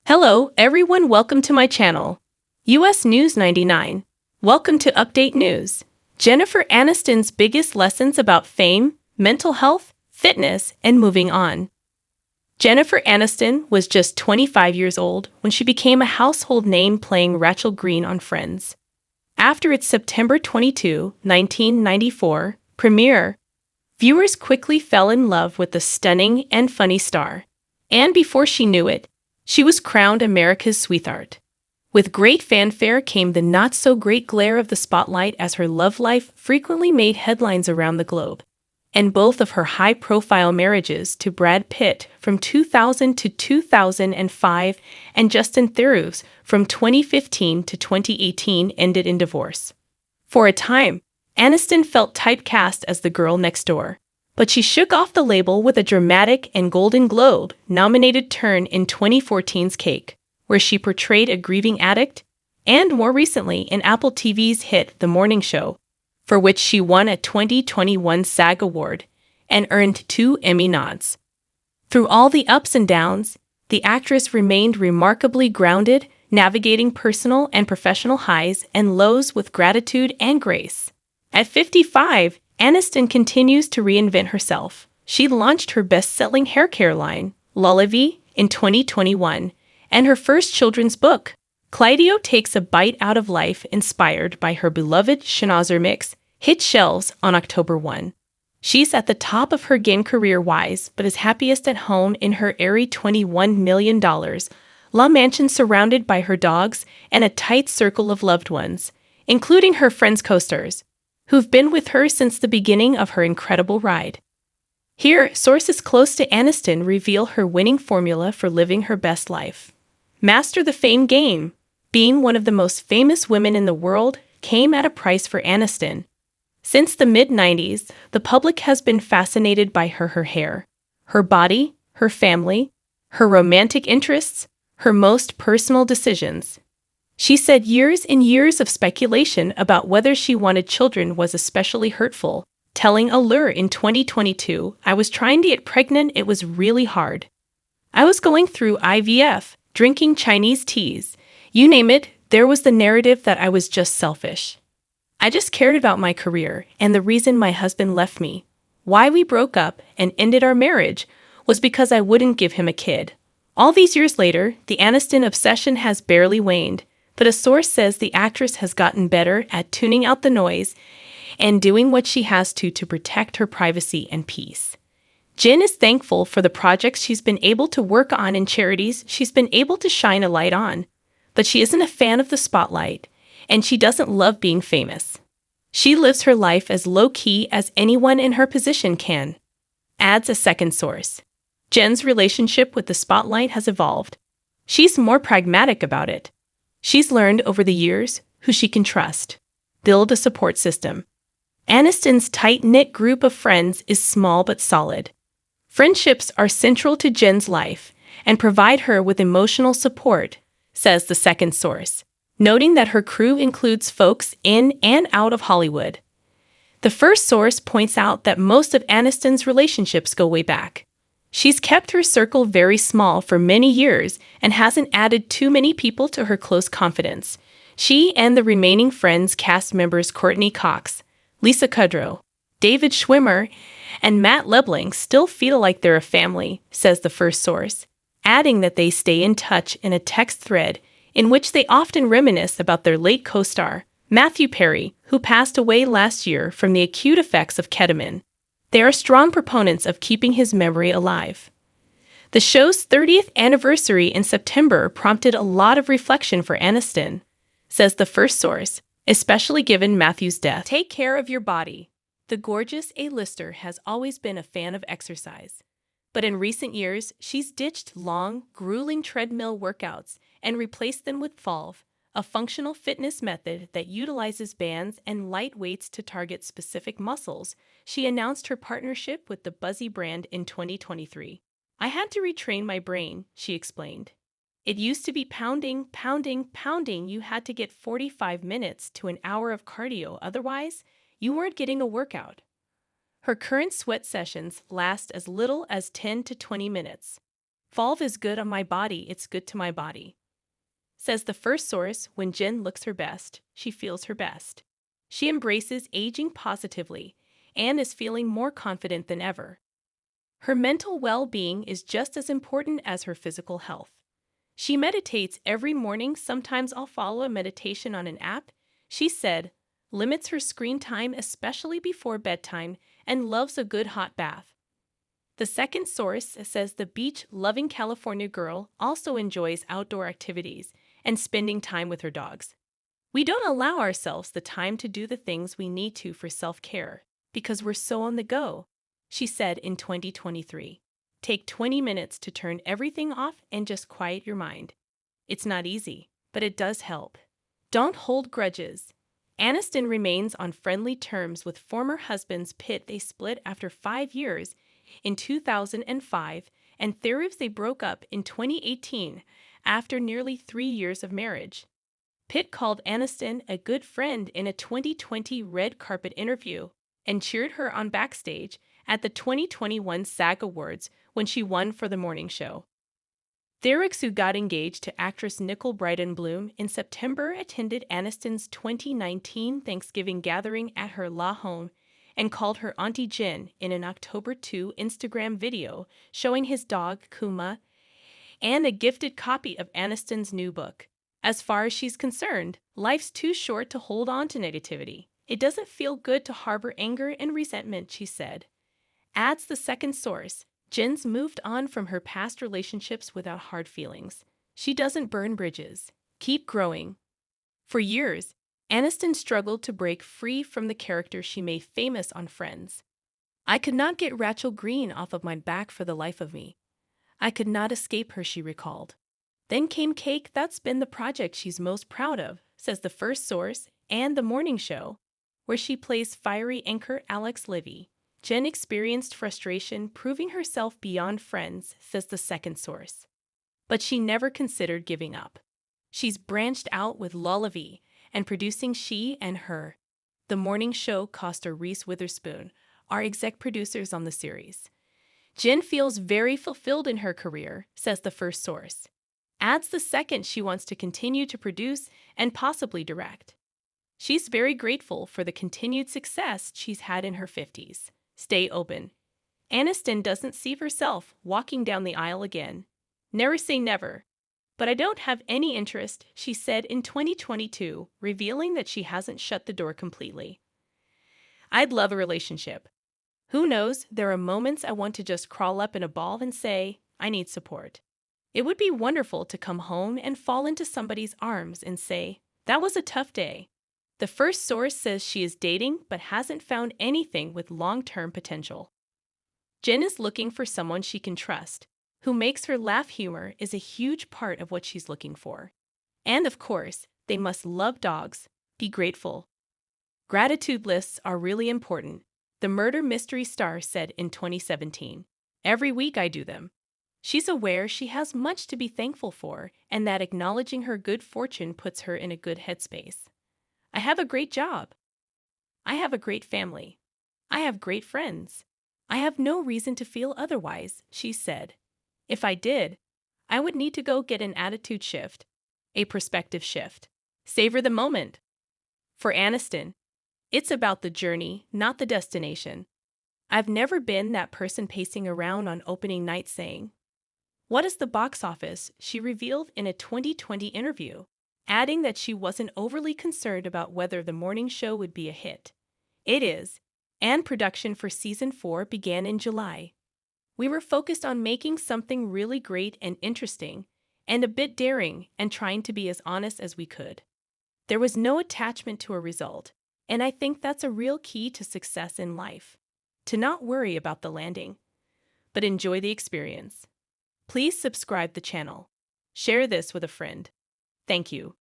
Hello, everyone. Welcome to my channel. US News 99. Welcome to Update News. Jennifer Aniston's biggest lessons about fame, mental health, fitness, and moving on. Jennifer Aniston was just 25 years old when she became a household name playing Rachel Green on Friends. After its September 22, 1994 premiere, viewers quickly fell in love with the stunning and funny star. And before she knew it, she was crowned America's sweetheart. With great fanfare came the not-so-great glare of the spotlight as her love life frequently made headlines around the globe. And both of her high-profile marriages to Brad Pitt from 2000 to 2005 and Justin Theroux from 2015 to 2018 ended in divorce. For a time, Aniston felt typecast as the girl next door. But she shook off the label with a dramatic and Golden Globe-nominated turn in 2014's Cake, where she portrayed a grieving addict, and more recently in Apple TV's hit The Morning Show, for which she won a 2021 SAG Award and earned 2 Emmy nods. Through all the ups and downs, the actress remained remarkably grounded, navigating personal and professional highs and lows with gratitude and grace. At 55, Aniston continues to reinvent herself. She launched her best-selling hair care line, Lullaby, in 2021, and her first children's book, Clydio Takes a Bite Out of Life, inspired by her beloved Schnauzer mix, hit shelves on October 1. She's at the top of her game career-wise, but is happiest at home in her airy $21 million La Mansion surrounded by her dogs and a tight circle of loved ones, including her Friends co-stars, who've been with her since the beginning of her incredible ride. Here, sources close to Aniston reveal her winning formula for living her best life. Master the fame game. Being one of the most famous women in the world came at a price for Aniston. Since the mid-90s, the public has been fascinated by her hair, her body, her family, her romantic interests, her most personal decisions. She said years and years of speculation about whether she wanted children was especially hurtful, telling Allure in 2022, "I was trying to get pregnant, it was really hard. I was going through IVF, drinking Chinese teas, you name it, there was the narrative that I was just selfish. I just cared about my career, and the reason my husband left me, why we broke up and ended our marriage, was because I wouldn't give him a kid." All these years later, the Aniston obsession has barely waned, but a source says the actress has gotten better at tuning out the noise and doing what she has to protect her privacy and peace. Jen is thankful for the projects she's been able to work on and charities she's been able to shine a light on, but she isn't a fan of the spotlight, and she doesn't love being famous. She lives her life as low-key as anyone in her position can, adds a second source. Jen's relationship with the spotlight has evolved. She's more pragmatic about it. She's learned over the years who she can trust, build a support system. Aniston's tight-knit group of friends is small but solid. Friendships are central to Jen's life and provide her with emotional support, says the second source, noting that her crew includes folks in and out of Hollywood. The first source points out that most of Aniston's relationships go way back. She's kept her circle very small for many years and hasn't added too many people to her close confidence. She and the remaining Friends cast members Courtney Cox, Lisa Kudrow, David Schwimmer, and Matt Lebling still feel like they're a family, says the first source, adding that they stay in touch in a text thread in which they often reminisce about their late co-star, Matthew Perry, who passed away last year from the acute effects of ketamine. They are strong proponents of keeping his memory alive. The show's 30th anniversary in September prompted a lot of reflection for Aniston, says the first source, especially given Matthew's death. Take care of your body. The gorgeous A-lister has always been a fan of exercise. But in recent years, she's ditched long, grueling treadmill workouts and replaced them with FOLV, a functional fitness method that utilizes bands and light weights to target specific muscles. She announced her partnership with the Buzzy brand in 2023. "I had to retrain my brain," she explained. "It used to be pounding, pounding, pounding. You had to get 45 minutes to an hour of cardio, otherwise, you weren't getting a workout." Her current sweat sessions last as little as 10 to 20 minutes. Volve is good on my body, it's good to my body. Says the first source, when Jen looks her best, she feels her best. She embraces aging positively and is feeling more confident than ever. Her mental well-being is just as important as her physical health. She meditates every morning. Sometimes I'll follow a meditation on an app. She said, limits her screen time especially before bedtime, and loves a good hot bath. The second source says the beach-loving California girl also enjoys outdoor activities and spending time with her dogs. We don't allow ourselves the time to do the things we need to for self-care because we're so on the go, she said in 2023. Take 20 minutes to turn everything off and just quiet your mind. It's not easy, but it does help. Don't hold grudges. Aniston remains on friendly terms with former husbands Pitt. They split after 5 years in 2005, and theories they broke up in 2018 after nearly 3 years of marriage. Pitt called Aniston a good friend in a 2020 red carpet interview and cheered her on backstage at the 2021 SAG Awards when she won for the morning show. Theroux, who got engaged to actress Nicole Bryden Bloom in September, attended Aniston's 2019 Thanksgiving gathering at her La home and called her Auntie Jen in an October 2 Instagram video showing his dog, Kuma, and a gifted copy of Aniston's new book. As far as she's concerned, life's too short to hold on to negativity. It doesn't feel good to harbor anger and resentment, she said. Adds the second source, Jen's moved on from her past relationships without hard feelings. She doesn't burn bridges. Keep growing. For years, Aniston struggled to break free from the character she made famous on Friends. I could not get Rachel Green off of my back for the life of me. I could not escape her, she recalled. Then came Cake. That's been the project she's most proud of, says the first source, and The Morning Show, where she plays fiery anchor Alex Livy. Jen experienced frustration proving herself beyond Friends, says the second source. But she never considered giving up. She's branched out with Lullaby and producing She and Her. The Morning Show cost her Reese Witherspoon, our exec producers on the series. Jen feels very fulfilled in her career, says the first source. Adds the second she wants to continue to produce and possibly direct. She's very grateful for the continued success she's had in her 50s. Stay open. Aniston doesn't see herself walking down the aisle again. Never say never. But I don't have any interest, she said in 2022, revealing that she hasn't shut the door completely. I'd love a relationship. Who knows, there are moments I want to just crawl up in a ball and say, I need support. It would be wonderful to come home and fall into somebody's arms and say, that was a tough day. The first source says she is dating but hasn't found anything with long-term potential. Jen is looking for someone she can trust, who makes her laugh. Humor is a huge part of what she's looking for. And of course, they must love dogs, be grateful. Gratitude lists are really important, the murder mystery star said in 2017. Every week I do them. She's aware she has much to be thankful for and that acknowledging her good fortune puts her in a good headspace. I have a great job. I have a great family. I have great friends. I have no reason to feel otherwise, she said. If I did, I would need to go get an attitude shift, a perspective shift. Savor the moment. For Aniston, it's about the journey, not the destination. I've never been that person pacing around on opening night saying, what is the box office? She revealed in a 2020 interview, adding that she wasn't overly concerned about whether the morning show would be a hit. It is, and production for season 4 began in July. We were focused on making something really great and interesting, and a bit daring, and trying to be as honest as we could. There was no attachment to a result, and I think that's a real key to success in life. To not worry about the landing, but enjoy the experience. Please subscribe the channel. Share this with a friend. Thank you.